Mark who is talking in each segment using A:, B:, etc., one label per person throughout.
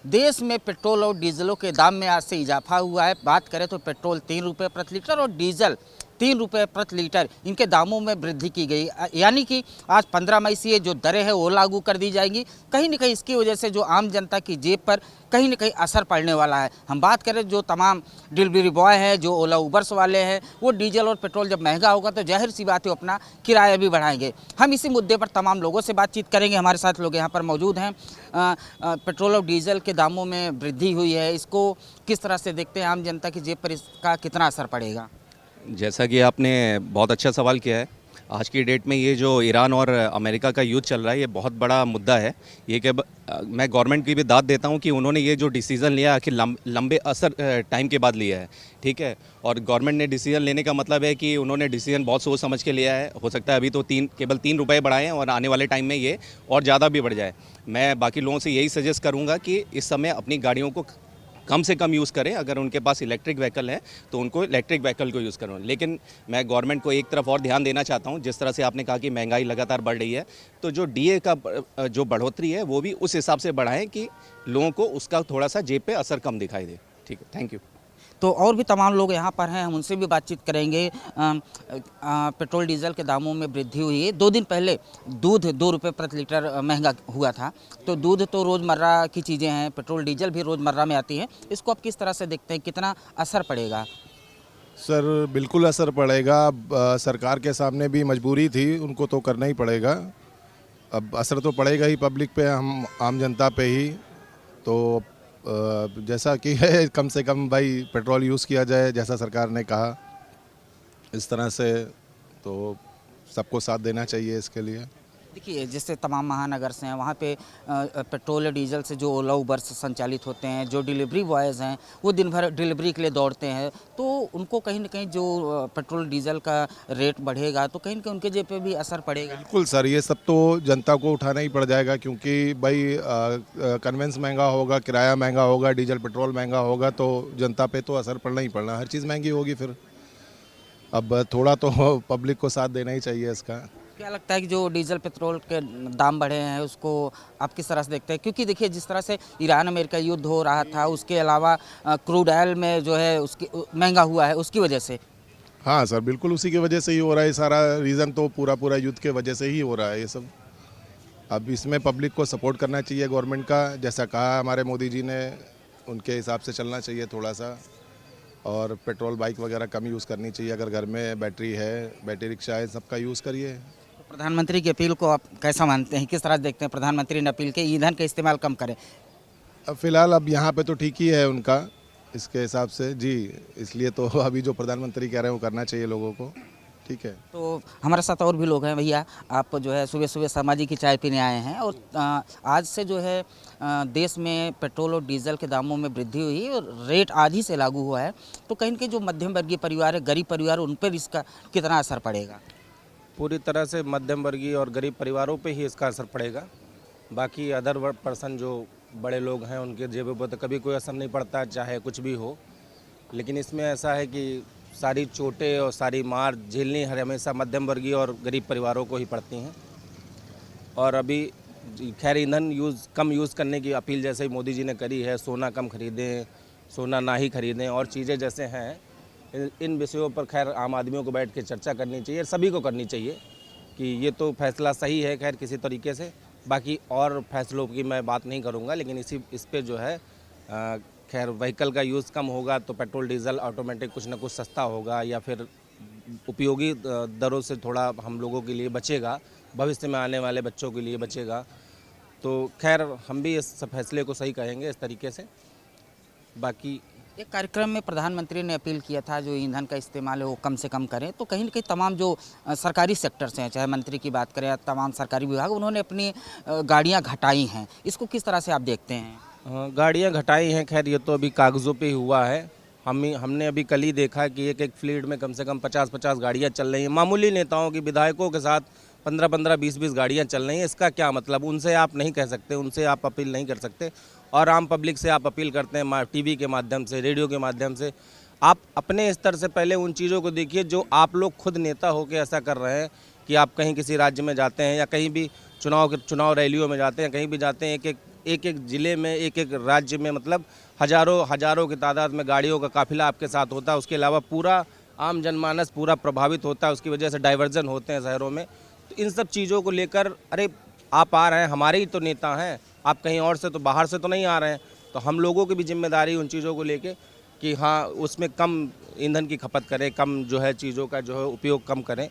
A: देश में पेट्रोल और डीजलों के दाम में आज से इजाफा हुआ है। बात करें तो पेट्रोल 3 रुपये प्रति लीटर और डीजल 3 रुपये प्रति लीटर इनके दामों में वृद्धि की गई, यानी कि आज 15 मई से ये जो दरें हैं वो लागू कर दी जाएंगी। कहीं न कहीं इसकी वजह से जो आम जनता की जेब पर कहीं न कहीं असर पड़ने वाला है। हम बात करें जो तमाम डिलीवरी बॉय हैं, जो ओला उबर्स वाले हैं, वो डीजल और पेट्रोल जब महंगा होगा तो जाहिर सी बात है वो अपना किराया भी बढ़ाएंगे। हम इसी मुद्दे पर तमाम लोगों से बातचीत करेंगे। हमारे साथ लोग यहाँ पर मौजूद हैं। पेट्रोल और डीजल के दामों में वृद्धि हुई है, इसको किस तरह से देखते हैं? आम जनता की जेब पर इसका कितना असर पड़ेगा?
B: जैसा कि आपने बहुत अच्छा सवाल किया है। आज की डेट में ये जो ईरान और अमेरिका का युद्ध चल रहा है, ये बहुत बड़ा मुद्दा है। ये कि मैं गवर्नमेंट की भी दाद देता हूँ कि उन्होंने ये जो डिसीज़न लिया आखिर लंबे असर टाइम के बाद लिया है, ठीक है। और गवर्नमेंट ने डिसीज़न लेने का मतलब है कि उन्होंने डिसीज़न बहुत सोच समझ के लिया है। हो सकता है अभी तो केवल 3 रुपये बढ़ाएं और आने वाले टाइम में ये और ज़्यादा भी बढ़ जाए। मैं बाकी लोगों से यही सजेस्ट करूँगा कि इस समय अपनी गाड़ियों को कम से कम यूज़ करें। अगर उनके पास इलेक्ट्रिक व्हीकल है तो उनको इलेक्ट्रिक व्हीकल को यूज़ करें। लेकिन मैं गवर्नमेंट को एक तरफ और ध्यान देना चाहता हूं, जिस तरह से आपने कहा कि महंगाई लगातार बढ़ रही है, तो जो डीए का जो बढ़ोतरी है वो भी उस हिसाब से बढ़ाएं कि लोगों को उसका थोड़ा सा जेब पे असर कम दिखाई दे। ठीक है, थैंक यू।
A: तो और भी तमाम लोग यहाँ पर हैं, हम उनसे भी बातचीत करेंगे। पेट्रोल डीजल के दामों में वृद्धि हुई है। 2 दिन पहले दूध 2 रुपये प्रति लीटर महंगा हुआ था। तो दूध तो रोज़मर्रा की चीज़ें हैं, पेट्रोल डीजल भी रोज़मर्रा में आती है। इसको आप किस तरह से देखते हैं, कितना असर पड़ेगा?
C: सर बिल्कुल असर पड़ेगा। अब सरकार के सामने भी मजबूरी थी, उनको तो करना ही पड़ेगा। अब असर तो पड़ेगा ही पब्लिक पे, हम आम जनता पे ही। तो जैसा कि है, कम से कम भाई पेट्रोल यूज़ किया जाए, जैसा सरकार ने कहा इस तरह से, तो सबको साथ देना चाहिए इसके लिए।
A: देखिए, जैसे तमाम महानगर से हैं, वहाँ पे पेट्रोल या डीजल से जो ओला उबर से संचालित होते हैं, जो डिलीवरी बॉयज़ हैं, वो दिन भर डिलीवरी के लिए दौड़ते हैं। तो उनको कहीं न कहीं जो पेट्रोल डीजल का रेट बढ़ेगा तो कहीं न कहीं उनके जेब पे भी असर पड़ेगा।
C: बिल्कुल सर, ये सब तो जनता को उठाना ही पड़ जाएगा, क्योंकि भाई कन्वेंस महंगा होगा, किराया महंगा होगा, डीजल पेट्रोल महंगा होगा, तो जनता पे तो असर पड़ना ही पड़ना। हर चीज़ महंगी होगी फिर। अब थोड़ा तो पब्लिक को साथ देना ही चाहिए इसका।
A: क्या लगता है कि जो डीजल पेट्रोल के दाम बढ़े हैं उसको आप किस तरह से देखते हैं? क्योंकि देखिए, जिस तरह से ईरान अमेरिका युद्ध हो रहा था, उसके अलावा क्रूड ऑयल में जो है उसकी महंगा हुआ है, उसकी वजह से।
C: हाँ सर, बिल्कुल उसी की वजह से ही हो रहा है। सारा रीज़न तो पूरा युद्ध के वजह से ही हो रहा है ये सब। अब इसमें पब्लिक को सपोर्ट करना चाहिए गवर्नमेंट का, जैसा कहा हमारे मोदी जी ने, उनके हिसाब से चलना चाहिए थोड़ा सा। और पेट्रोल बाइक वगैरह कम यूज़ करनी चाहिए। अगर घर में बैटरी है, बैटरी रिक्शा है, सबका यूज़ करिए।
A: प्रधानमंत्री की अपील को आप कैसा मानते हैं, किस तरह से देखते हैं? प्रधानमंत्री ने अपील की ईंधन का इस्तेमाल कम करें।
C: अब फ़िलहाल अब यहाँ पे तो ठीक ही है उनका, इसके हिसाब से जी। इसलिए तो अभी जो प्रधानमंत्री कह रहे हैं वो करना चाहिए लोगों को। ठीक है।
A: तो हमारे साथ और भी लोग हैं। भैया, आप जो है सुबह सुबह सामाजिक की चाय पीने आए हैं और आज से जो है देश में पेट्रोल और डीजल के दामों में वृद्धि हुई और रेट आज ही से लागू हुआ है। तो कहीं न कहीं जो मध्यम वर्गीय परिवार है, गरीब परिवार, उन पर इसका कितना असर पड़ेगा?
D: पूरी तरह से मध्यम वर्गीय और गरीब परिवारों पे ही इसका असर पड़ेगा। बाकी अदर पर्सन जो बड़े लोग हैं उनके जेबों पर तो कभी कोई असर नहीं पड़ता, चाहे कुछ भी हो। लेकिन इसमें ऐसा है कि सारी चोटें और सारी मार झेलनी हमेशा मध्यम वर्गीय और गरीब परिवारों को ही पड़ती हैं। और अभी खैर ईंधन कम यूज़ करने की अपील जैसे ही मोदी जी ने करी है, सोना कम खरीदें, सोना ना ही खरीदें और चीज़ें जैसे हैं, इन विषयों पर खैर आम आदमियों को बैठ के चर्चा करनी चाहिए, सभी को करनी चाहिए कि ये तो फैसला सही है खैर किसी तरीके से। बाकी और फैसलों की मैं बात नहीं करूँगा, लेकिन इस पे जो है खैर व्हीकल का यूज़ कम होगा तो पेट्रोल डीजल ऑटोमेटिक कुछ ना कुछ सस्ता होगा या फिर उपयोगी दरों से थोड़ा हम लोगों के लिए बचेगा, भविष्य में आने वाले बच्चों के लिए बचेगा। तो खैर हम भी इस फैसले को सही कहेंगे इस तरीके से। बाकी
A: एक कार्यक्रम में प्रधानमंत्री ने अपील किया था जो ईंधन का इस्तेमाल है वो कम से कम करें। तो कहीं न कहीं तमाम जो सरकारी सेक्टर्स हैं, चाहे मंत्री की बात करें या तमाम सरकारी विभाग, उन्होंने अपनी गाड़ियां घटाई हैं। इसको किस तरह से आप देखते हैं?
D: गाड़ियां घटाई हैं, खैर ये तो अभी कागज़ों पे ही हुआ है। हमने अभी कल ही देखा कि एक फ्लीट में कम से कम 50-50 गाड़ियाँ चल रही हैं। मामूली नेताओं की, विधायकों के साथ 15-15, 20-20 गाड़ियाँ चल रही हैं। इसका क्या मतलब? उनसे आप नहीं कह सकते, उनसे आप अपील नहीं कर सकते। और आम पब्लिक से आप अपील करते हैं टीवी के माध्यम से, रेडियो के माध्यम से। आप अपने स्तर से पहले उन चीज़ों को देखिए जो आप लोग खुद नेता होकर ऐसा कर रहे हैं कि आप कहीं किसी राज्य में जाते हैं या कहीं भी चुनाव रैलियों में जाते हैं, कहीं भी जाते हैं, एक एक एक ज़िले में, एक एक राज्य में मतलब हजारों की तादाद में गाड़ियों का काफिला आपके साथ होता है। उसके अलावा पूरा आम जनमानस पूरा प्रभावित होता है, उसकी वजह से डाइवर्जन होते हैं शहरों में। तो इन सब चीज़ों को लेकर, अरे आप आ रहे हैं, हमारे ही तो नेता हैं, आप कहीं और से तो बाहर से तो नहीं आ रहे हैं, तो हम लोगों की भी जिम्मेदारी उन चीज़ों को लेके कि हाँ उसमें कम ईंधन की खपत करें, कम जो है चीज़ों का जो है उपयोग कम करें।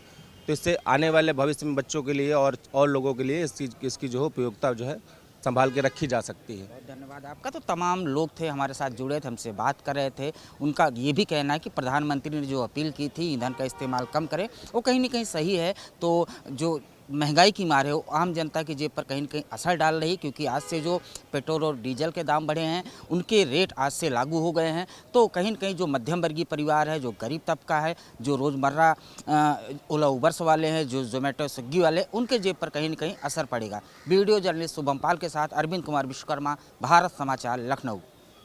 D: तो इससे आने वाले भविष्य में बच्चों के लिए और लोगों के लिए इसकी जो है उपयोगिता जो है संभाल के रखी जा सकती है।
A: बहुत धन्यवाद आपका। तो तमाम लोग थे हमारे साथ जुड़े थे, हमसे बात कर रहे थे। उनका ये भी कहना है कि प्रधानमंत्री ने जो अपील की थी ईंधन का इस्तेमाल कम करें, वो कहीं ना कहीं सही है। तो जो महंगाई की मार है वो आम जनता की जेब पर कहीं ना कहीं असर डाल रही, क्योंकि आज से जो पेट्रोल और डीजल के दाम बढ़े हैं उनके रेट आज से लागू हो गए हैं। तो कहीं ना कहीं जो मध्यम वर्गीय परिवार है, जो गरीब तबका है, जो रोज़मर्रा ओला उबर्स वाले हैं, जो जोमेटो स्विग्गी वाले, उनके जेब पर कहीं ना कहीं असर पड़ेगा। वीडियो जर्नलिस्ट शुभम पाल के साथ अरविंद कुमार विश्वकर्मा, भारत समाचार, लखनऊ।